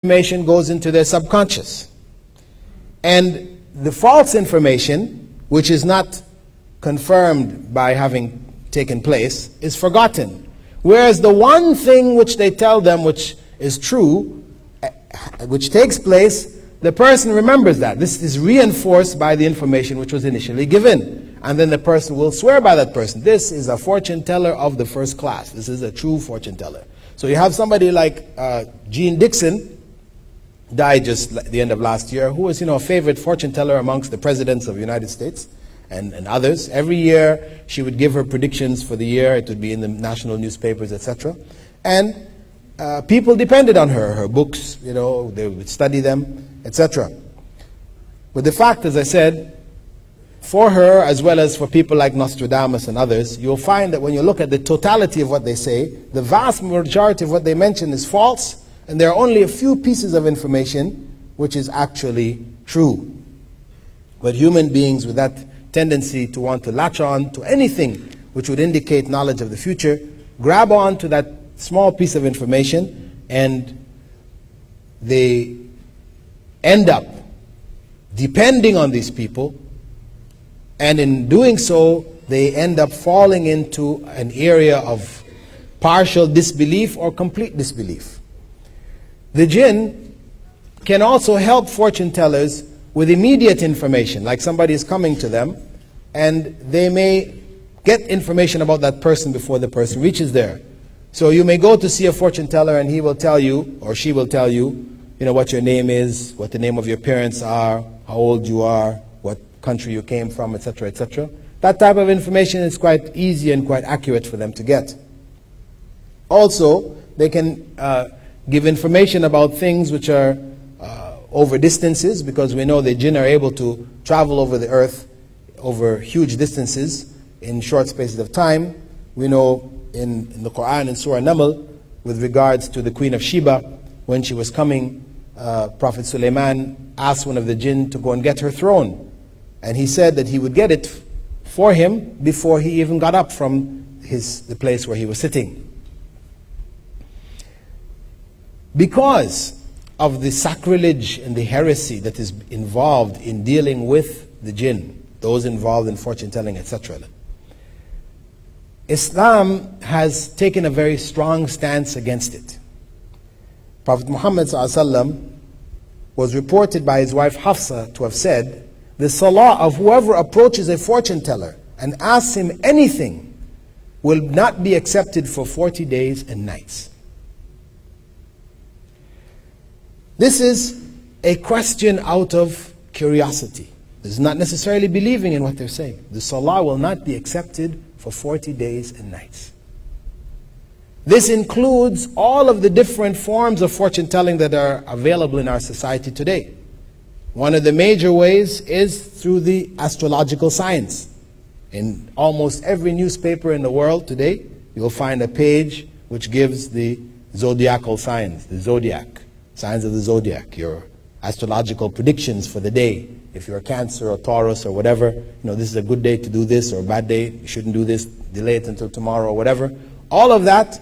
information goes into their subconscious. And the false information, which is not confirmed by having taken place, is forgotten. Whereas the one thing which they tell them which is true, which takes place, the person remembers that. This is reinforced by the information which was initially given. And then the person will swear by that person. This is a fortune teller of the first class. This is a true fortune teller. So you have somebody like Gene Dixon, died just at the end of last year, who was, a favorite fortune teller amongst the presidents of the United States and others. Every year she would give her predictions for the year. It would be in the national newspapers, etc. And people depended on her books, they would study them, etc. But the fact, as I said, for her as well as for people like Nostradamus and others, you'll find that when you look at the totality of what they say, the vast majority of what they mention is false, and there are only a few pieces of information which is actually true. But human beings with that tendency to want to latch on to anything which would indicate knowledge of the future, grab on to that small piece of information, and they end up depending on these people, and in doing so they end up falling into an area of partial disbelief or complete disbelief. The jinn can also help fortune tellers with immediate information, like somebody is coming to them and they may get information about that person before the person reaches there. So you may go to see a fortune teller and he will tell you, or she will tell you, what your name is, what the name of your parents are, how old you are, what country you came from, etc., etc. That type of information is quite easy and quite accurate for them to get. Also, they can give information about things which are over distances, because we know the jinn are able to travel over the earth over huge distances in short spaces of time. We know in the Quran, in Surah Naml, with regards to the Queen of Sheba, when she was coming, Prophet Sulaiman asked one of the jinn to go and get her throne. And he said that he would get it for him before he even got up from the place where he was sitting. Because of the sacrilege and the heresy that is involved in dealing with the jinn, those involved in fortune telling, etc., Islam has taken a very strong stance against it. Prophet Muhammad ﷺ was reported by his wife Hafsa to have said, the salah of whoever approaches a fortune teller and asks him anything will not be accepted for 40 days and nights. This is a question out of curiosity. This is not necessarily believing in what they're saying. The salah will not be accepted for 40 days and nights. This includes all of the different forms of fortune telling that are available in our society today. One of the major ways is through the astrological science. In almost every newspaper in the world today, you'll find a page which gives the zodiacal signs, the zodiac. Signs of the zodiac, your astrological predictions for the day. If you're a Cancer or Taurus or whatever, this is a good day to do this, or a bad day, you shouldn't do this, delay it until tomorrow or whatever. All of that,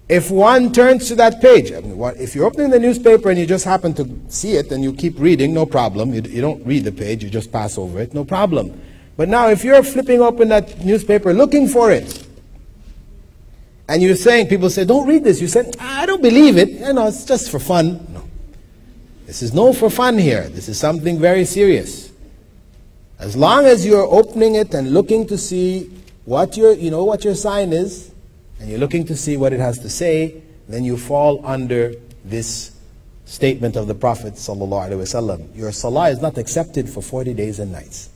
if one turns to that page, if you're opening the newspaper and you just happen to see it and you keep reading, no problem. You don't read the page, you just pass over it, no problem. But now if you're flipping open that newspaper looking for it, and you're saying, people say, don't read this. You say, I don't believe it. It's just for fun. No. This is no for fun here. This is something very serious. As long as you're opening it and looking to see what what your sign is, and you're looking to see what it has to say, then you fall under this statement of the Prophet ﷺ. Your salah is not accepted for 40 days and nights.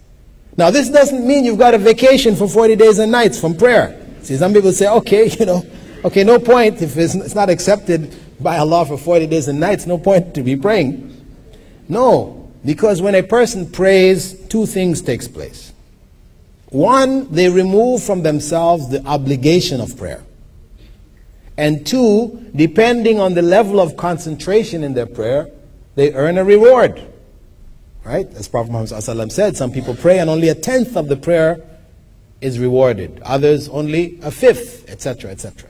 Now this doesn't mean you've got a vacation for 40 days and nights from prayer. See, some people say, okay, no point. If it's not accepted by Allah for 40 days and nights, no point to be praying. No, because when a person prays, two things takes place. One, they remove from themselves the obligation of prayer. And two, depending on the level of concentration in their prayer, they earn a reward. Right? As Prophet Muhammad ﷺ said, some people pray and only a tenth of the prayer is rewarded, others only a fifth, etc., etc.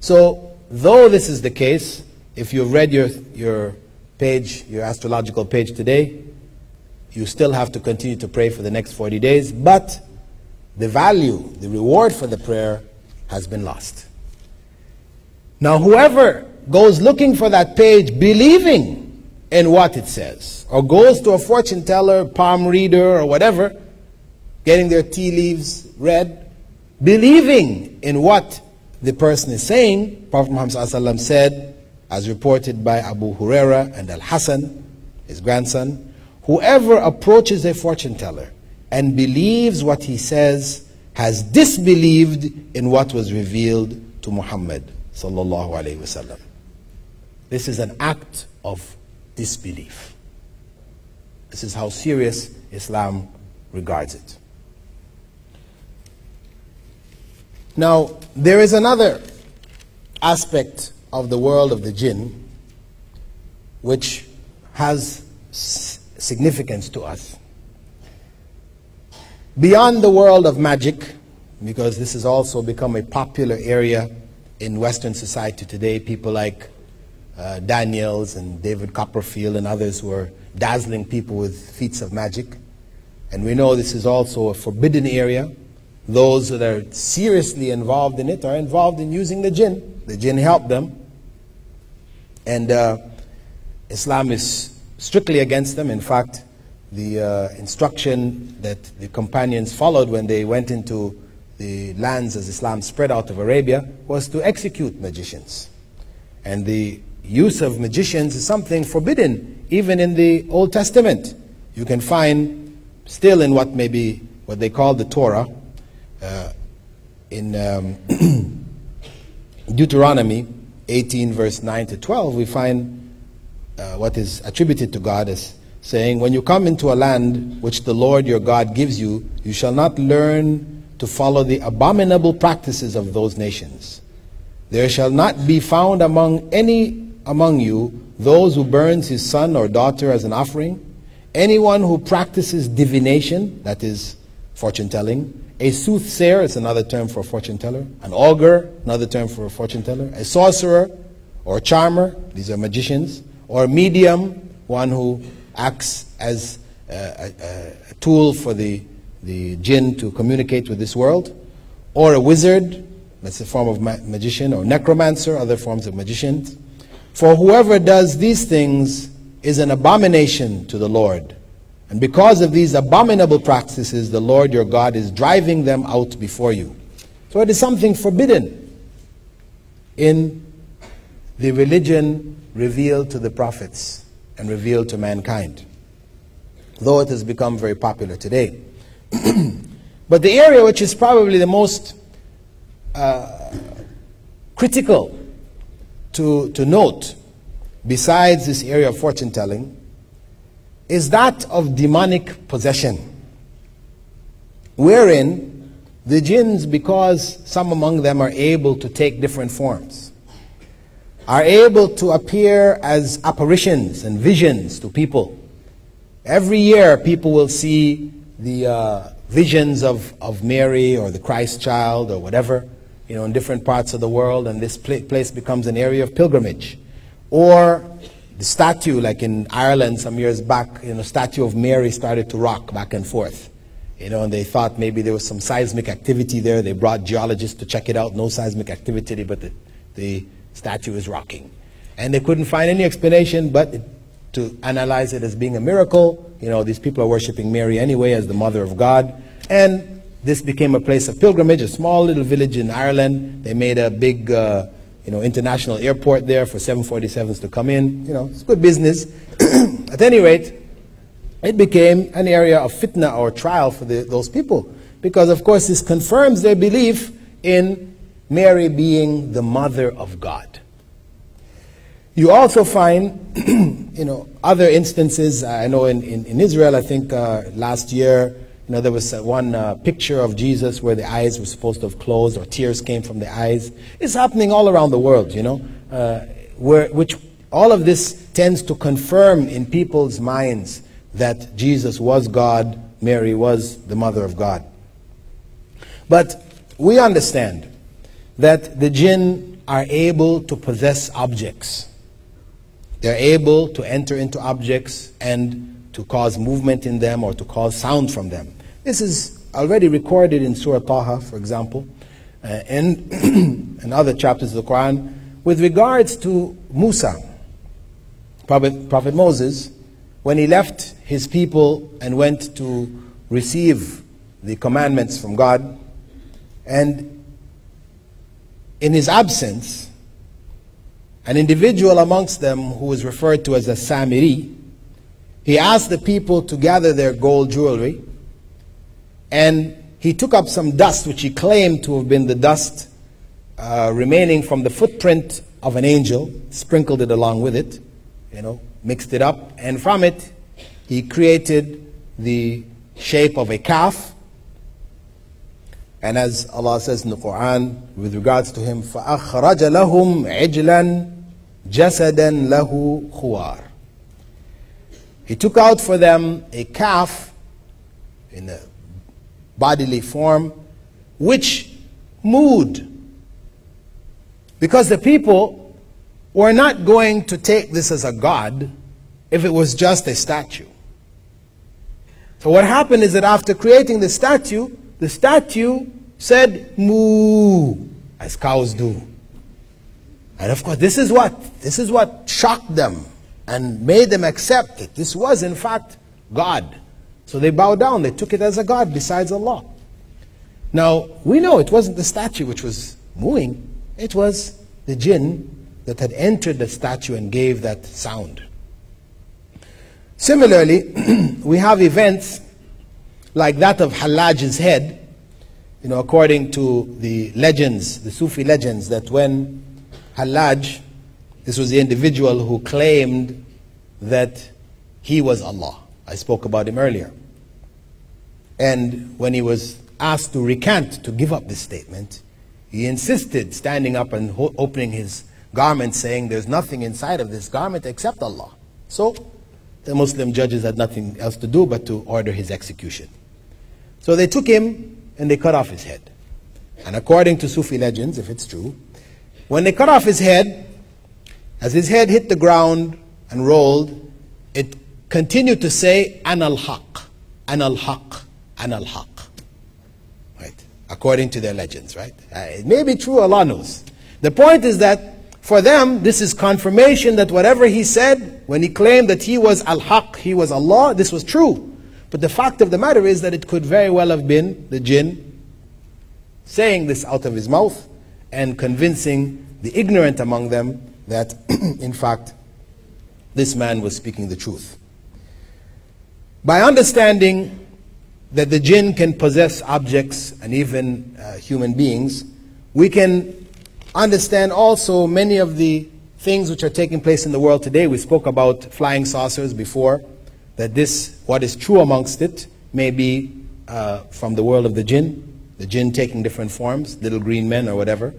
So though this is the case, if you've read your page, your astrological page today, you still have to continue to pray for the next 40 days, but the value, the reward for the prayer has been lost. Now, whoever goes looking for that page believing in what it says, or goes to a fortune teller, palm reader, or whatever, getting their tea leaves read, believing in what the person is saying, Prophet Muhammad ﷺ said, as reported by Abu Huraira and Al-Hasan, his grandson, whoever approaches a fortune teller and believes what he says has disbelieved in what was revealed to Muhammad sallallahu alaihi wasallam. This is an act of disbelief. This is how serious Islam regards it. Now, there is another aspect of the world of the jinn which has significance to us. Beyond the world of magic, because this has also become a popular area in Western society today, people like Daniels and David Copperfield and others who are dazzling people with feats of magic. And we know this is also a forbidden area. Those that are seriously involved in it are involved in using the jinn. The jinn help them. And Islam is strictly against them. In fact, the instruction that the companions followed when they went into the lands as Islam spread out of Arabia was to execute magicians. And the use of magicians is something forbidden even in the Old Testament. You can find still in what they call the Torah, in Deuteronomy 18 verse 9 to 12, we find what is attributed to God as saying, when you come into a land which the Lord your God gives you, you shall not learn to follow the abominable practices of those nations. There shall not be found among you those who burns his son or daughter as an offering, anyone who practices divination, that is fortune telling, a soothsayer is another term for a fortune teller, an augur, another term for a fortune teller, a sorcerer or a charmer, these are magicians, or a medium, one who acts as a tool for the jinn to communicate with this world, or a wizard, that's a form of magician, or necromancer, other forms of magicians. For whoever does these things is an abomination to the Lord. And because of these abominable practices, the Lord your God is driving them out before you. So it is something forbidden in the religion revealed to the prophets and revealed to mankind, though it has become very popular today. But the area which is probably the most critical to note, besides this area of fortune telling, is that of demonic possession, wherein the jinns, because some among them are able to take different forms, are able to appear as apparitions and visions to people. Every year people will see the visions of Mary or the Christ child or whatever, in different parts of the world, and this place becomes an area of pilgrimage. Or the statue, like in Ireland some years back, statue of Mary started to rock back and forth. And they thought maybe there was some seismic activity there. They brought geologists to check it out. No seismic activity, but the statue is rocking. And they couldn't find any explanation but to analyze it as being a miracle. These people are worshiping Mary anyway as the mother of God. And this became a place of pilgrimage, a small little village in Ireland. They made a big international airport there for 747s to come in. It's good business. At any rate, it became an area of fitna or trial for those people, because of course this confirms their belief in Mary being the mother of God. You also find other instances. I know in Israel, I think last year, there was one picture of Jesus where the eyes were supposed to have closed, or tears came from the eyes. It's happening all around the world, which all of this tends to confirm in people's minds that Jesus was God, Mary was the mother of God. But we understand that the jinn are able to possess objects. They're able to enter into objects and to cause movement in them or to cause sound from them. This is already recorded in Surah Taha, for example, and in other chapters of the Quran. With regards to Musa, Prophet Moses, when he left his people and went to receive the commandments from God, and in his absence, an individual amongst them who was referred to as a Samiri, he asked the people to gather their gold jewelry, and he took up some dust which he claimed to have been the dust remaining from the footprint of an angel, sprinkled it along with it, mixed it up, and from it he created the shape of a calf. And as Allah says in the Quran with regards to him, فَأَخْرَجَ لَهُمْ عِجْلًا جَسَدًا لَهُ خُوَارٍ. He took out for them a calf in a bodily form which moved, because the people were not going to take this as a god if it was just a statue. So what happened is that after creating the statue said moo, as cows do. And of course this is what shocked them and made them accept that this was in fact God. So they bowed down, they took it as a god besides Allah. Now we know it wasn't the statue which was mooing, it was the jinn that had entered the statue and gave that sound. Similarly, we have events like that of Hallaj's head, according to the legends, the Sufi legends, that when Hallaj, this was the individual who claimed that he was Allah. I spoke about him earlier. And when he was asked to recant, to give up this statement, he insisted, standing up and opening his garment, saying, there's nothing inside of this garment except Allah. So the Muslim judges had nothing else to do but to order his execution. So they took him and they cut off his head. And according to Sufi legends, if it's true, when they cut off his head, as his head hit the ground and rolled, it continued to say, Ana al-Haq, Ana al-Haq, Ana al-Haq. Right? According to their legends, right? It may be true, Allah knows. The point is that for them, this is confirmation that whatever he said, when he claimed that he was al-Haq, he was Allah, this was true. But the fact of the matter is that it could very well have been the jinn saying this out of his mouth and convincing the ignorant among them that, in fact, this man was speaking the truth. By understanding that the jinn can possess objects and even human beings, we can understand also many of the things which are taking place in the world today. We spoke about flying saucers before, that what is true amongst it may be from the world of the jinn taking different forms, little green men or whatever,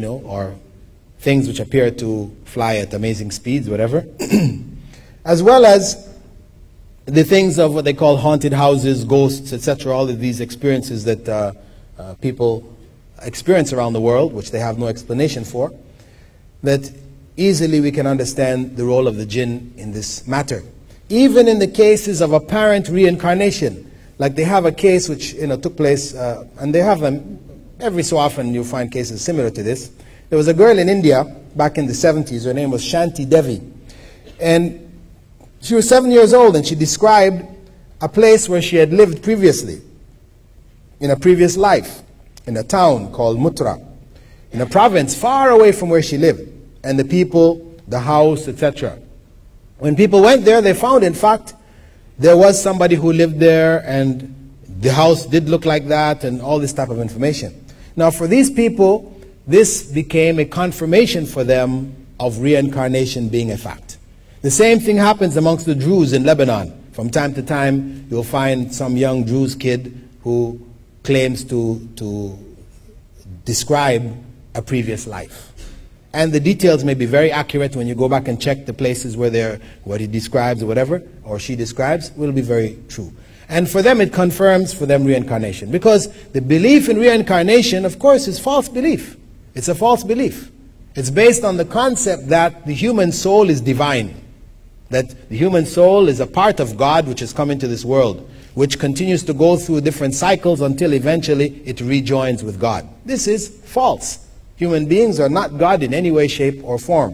or things which appear to fly at amazing speeds, whatever. As well as the things of what they call haunted houses, ghosts, etc., all of these experiences that people experience around the world, which they have no explanation for, that easily we can understand the role of the jinn in this matter. Even in the cases of apparent reincarnation, like they have a case which took place, and they have them every so often. You find cases similar to this. There was a girl in India back in the 70s. Her name was Shanti Devi, and she was 7 years old, and she described a place where she had lived previously, in a previous life, in a town called Mutra, in a province far away from where she lived, and the people, the house, etc. When people went there, they found, in fact, there was somebody who lived there, and the house did look like that, and all this type of information. Now, for these people, this became a confirmation for them of reincarnation being a fact. The same thing happens amongst the Druze in Lebanon. From time to time, you'll find some young Druze kid who claims to describe a previous life. And the details may be very accurate when you go back and check the places where what he describes or whatever, or she describes, will be very true. And for them, it confirms for them reincarnation. Because the belief in reincarnation, of course, is false belief. It's a false belief. It's based on the concept that the human soul is divine, that the human soul is a part of God which has come into this world, which continues to go through different cycles until eventually it rejoins with God. This is false. Human beings are not God in any way, shape, or form.